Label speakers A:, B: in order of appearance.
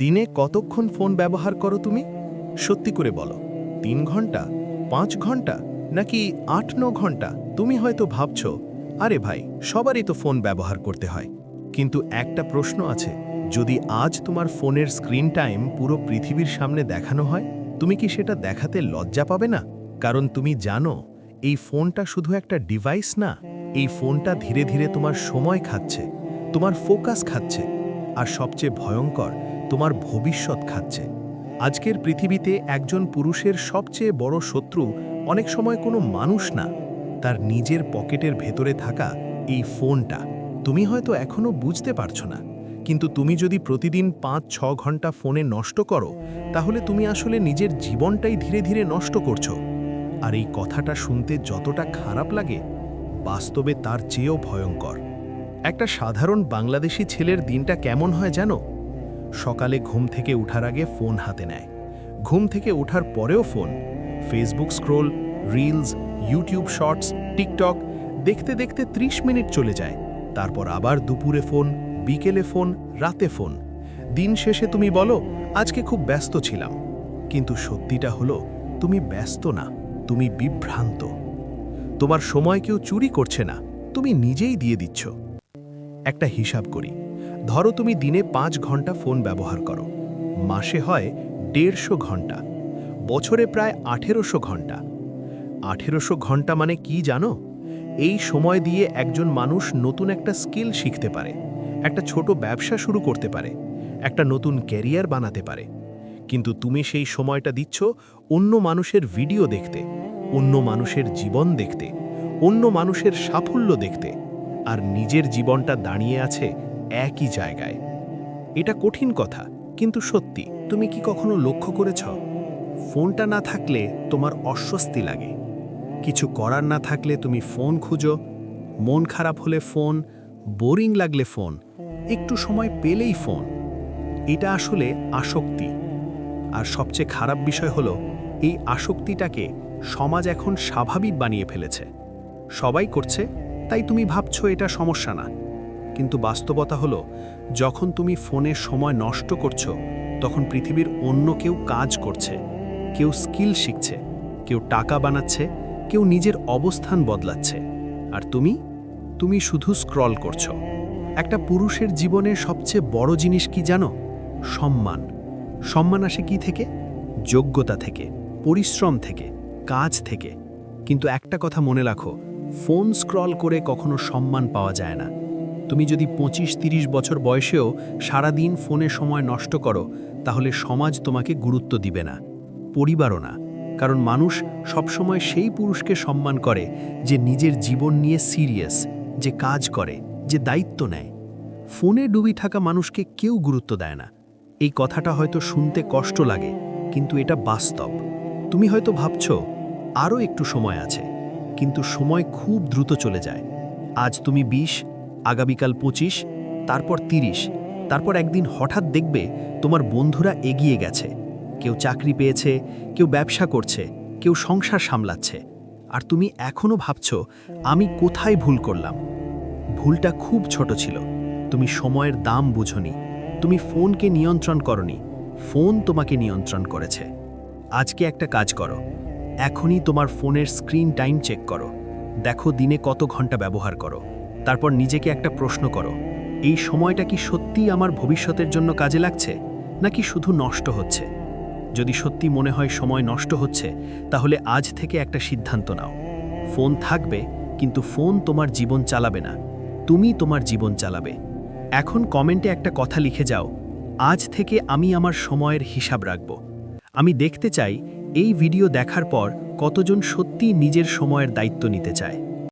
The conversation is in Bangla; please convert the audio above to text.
A: দিনে কতক্ষণ ফোন ব্যবহার করো তুমি? সত্যি করে বলো, ৩ ঘন্টা, ৫ ঘন্টা, নাকি ৮-৯ ঘন্টা? তুমি হয়তো ভাবছো, আরে ভাই, সবারই তো ফোন ব্যবহার করতে হয়। কিন্তু একটা প্রশ্ন আছে, যদি আজ তোমার ফোনের স্ক্রিন টাইম পুরো পৃথিবীর সামনে দেখানো হয়, তুমি কি সেটা দেখাতে লজ্জা পাবে না? কারণ তুমি জানো, এই ফোনটা শুধু একটা ডিভাইস না, এই ফোনটা ধীরে ধীরে তোমার সময় খাচ্ছে, তোমার ফোকাস খাচ্ছে, আর সবচেয়ে ভয়ঙ্কর, তোমার ভবিষ্যৎ খাচ্ছে। আজকের পৃথিবীতে একজন পুরুষের সবচেয়ে বড় শত্রু অনেক সময় কোনো মানুষ না, তার নিজের পকেটের ভেতরে থাকা এই ফোনটা। তুমি হয়তো এখনো বুঝতে পারছো না, কিন্তু তুমি যদি প্রতিদিন ৫-৬ ঘন্টা ফোনে নষ্ট করো, তাহলে তুমি আসলে নিজের জীবনটাই ধীরে ধীরে নষ্ট করছো। আর এই কথাটা শুনতে যতটা খারাপ লাগে, বাস্তবে তার চেয়েও ভয়ঙ্কর। একটা সাধারণ বাংলাদেশি ছেলের দিনটা কেমন হয় জানো? সকালে ঘুম থেকে ওঠার আগে ফোন হাতে নেয়, ঘুম থেকে ওঠার পরেও phone, Facebook scroll, reels, YouTube shorts, TikTok দেখতে দেখতে ৩০ মিনিট চলে যায়। তারপর আবার দুপুরে ফোন, বিকেলে ফোন, রাতে ফোন। দিন শেষে তুমি বলো, আজকে খুব ব্যস্ত ছিলাম। কিন্তু সত্যিটা হলো, তুমি ব্যস্ত না, তুমি বিভ্রান্ত। তোমার সময় কেউ চুরি করছে না, তুমি নিজেই দিয়ে দিচ্ছ। একটা হিসাব করি, ধরো তুমি দিনে ৫ ঘন্টা ফোন ব্যবহার করো, মাসে হয় ১৫০ ঘন্টা, বছরে প্রায় ১৮০০ ঘন্টা। ১৮০০ ঘন্টা মানে কি জানো? এই সময় দিয়ে একজন মানুষ নতুন একটা স্কিল শিখতে পারে, একটা ছোট ব্যবসা শুরু করতে পারে, একটা নতুন ক্যারিয়ার বানাতে পারে। কিন্তু তুমি সেই সময়টা দিচ্ছ অন্য মানুষের ভিডিও দেখতে, অন্য মানুষের জীবন দেখতে, অন্য মানুষের সাফল্য দেখতে, আর নিজের জীবনটা দাঁড়িয়ে আছে একই জায়গায়। এটা কঠিন কথা, কিন্তু সত্যি। তুমি কি কখনো লক্ষ্য করেছ, ফোনটা না থাকলে তোমার অস্বস্তি লাগে? কিছু করার না থাকলে তুমি ফোন খুঁজো, মন খারাপ হলে ফোন, বোরিং লাগলে ফোন, একটু সময় পেলেই ফোন। এটা আসলে আসক্তি। আর সবচেয়ে খারাপ বিষয় হলো, এই আসক্তিটাকে সমাজ এখন স্বাভাবিক বানিয়ে ফেলেছে। সবাই করছে, তাই তুমি ভাবছো এটা সমস্যা না। কিন্তু বাস্তবতা হলো, যখন তুমি ফোনে সময় নষ্ট করছো, তখন পৃথিবীর অন্য কেউ কাজ করছে, কেউ স্কিল শিখছে, কেউ টাকা বানাচ্ছে, কেউ নিজের অবস্থান বদলাচ্ছে। আর তুমি শুধু স্ক্রল করছো। একটা পুরুষের জীবনের সবচেয়ে বড় জিনিস কি জানো? সম্মান। সম্মান আসে কি থেকে? যোগ্যতা থেকে, পরিশ্রম থেকে, কাজ থেকে। কিন্তু একটা কথা মনে রাখো, ফোন স্ক্রল করে কখনো সম্মান পাওয়া যায় না। তুমি যদি ২৫-৩০ বছর বয়সেও সারাদিন ফোনে সময় নষ্ট করো, তাহলে সমাজ তোমাকে গুরুত্ব দিবে না, পরিবারও না। কারণ মানুষ সবসময় সেই পুরুষকে সম্মান করে যে নিজের জীবন নিয়ে সিরিয়াস, যে কাজ করে, যে দায়িত্ব নেয়। ফোনে ডুবি থাকা মানুষকে কেউ গুরুত্ব দেয় না। এই কথাটা হয়তো শুনতে কষ্ট লাগে, কিন্তু এটা বাস্তব। তুমি হয়তো ভাবছো, আরও একটু সময় আছে, কিন্তু সময় খুব দ্রুত চলে যায়। আজ তুমি ২০, আগামীকাল ২৫, তারপর ৩০, তারপর একদিন হঠাৎ দেখবে তোমার বন্ধুরা এগিয়ে গেছে। কেউ চাকরি পেয়েছে, কেউ ব্যবসা করছে, কেউ সংসার সামলাচ্ছে। আর তুমি এখনো ভাবছো, আমি কোথায় ভুল করলাম? ভুলটা খুব ছোট ছিল। তুমি সময়ের দাম বুঝোনি, তুমি ফোনকে নিয়ন্ত্রণ করনি, ফোন তোমাকে নিয়ন্ত্রণ করেছে। আজকে একটা কাজ করো, এখনই তোমার ফোনের স্ক্রিন টাইম চেক করো, দেখো দিনে কত ঘন্টা ব্যবহার করো। তারপর নিজেকে একটা প্রশ্ন করো, এই সময়টা কি সত্যিই আমার ভবিষ্যতের জন্য কাজে লাগছে, নাকি শুধু নষ্ট হচ্ছে? যদি সত্যি মনে হয় সময় নষ্ট হচ্ছে, তাহলে আজ থেকে একটা সিদ্ধান্ত নাও। ফোন থাকবে, কিন্তু ফোন তোমার জীবন চালাবে না, তুমি তোমার জীবন চালাবে। এখন কমেন্টে একটা কথা লিখে যাও, আজ থেকে আমি আমার সময়ের হিসাব রাখব। আমি দেখতে চাই এই ভিডিও দেখার পর কতজন সত্যি নিজের সময়ের দায়িত্ব নিতে চায়।